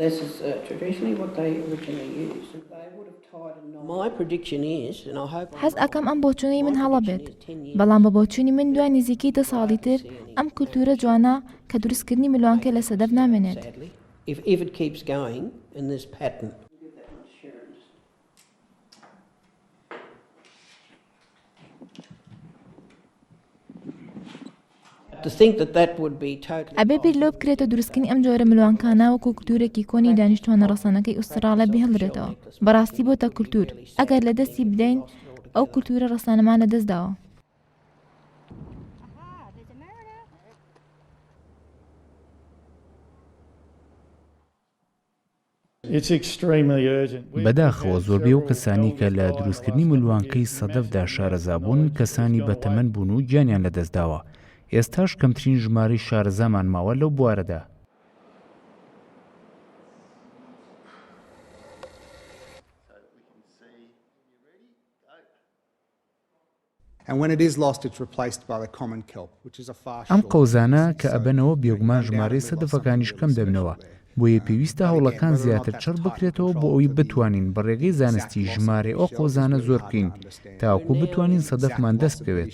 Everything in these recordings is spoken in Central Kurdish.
This is traditionally what they originally used. They would have tied a knot. My prediction is, and I hope. حەز ئەەکەم ئەم بۆچوونەی من هەڵە بێت بەڵام بە بۆچوونی من دوای نزیکەی 10 ساڵی تر ئەم کولتورە جوانە کە دروستکردنی ملوانکە لە سەدەف نامێنێت. If it keeps going in this pattern. To think that would be totally. ئەبێ بیر لەو بکرێتە دروستکردنی ئەم جۆرە ملوانکانە وەکو کولتورێکی کۆنی دانیشتوانە ڕەسەنەکەی ئوسترالیا بهێڵدرێتەوە. بەڕاستی بۆتە کولتور. ئەگەر لە دەستی بدەین ئەو کولتورە ڕەسانەمان لە دەستداوە. بەداخەوە زۆربەی ئەو کەسانی کە لە دروستکردنی ملوانکەی سەدەفدا شارەزابوون کەسانی بەتەمەن بوون و گیانیان لەدەستداوە. ئێستاش کەمترین ژمارەی شارەزامان ماوە لەو بوارەدا. ئەم قەوزانە کە ئەبەنەوە بێگومان ژمارەی سەدەفەکانیش کەم دەبنەوە. بۆیە پێویستە هەوڵەکان زیاتر چڕ بکرێتەوە بۆ ئەوەی بتوانین بە ڕێگەی زانستی ژمارەی ئەو قەوزانە زۆر بکەین تاوەکو بتوانین سەدەفمان دەست بکەوێت.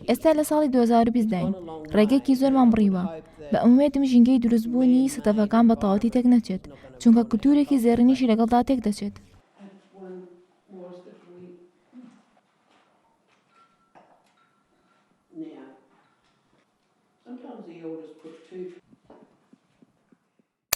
ئێستا لە ساڵی 2020 داین. ڕێگەیەکی زۆرمان بڕیوە. بە ئومێدم ژینگەی دروستبوونی سەدەفەکان بە تەواوەتی تێک نەچێت چونکە کولتورێکی زێڕینیشی لەگەڵدا تێک دەچێت. Sometimes the elders put two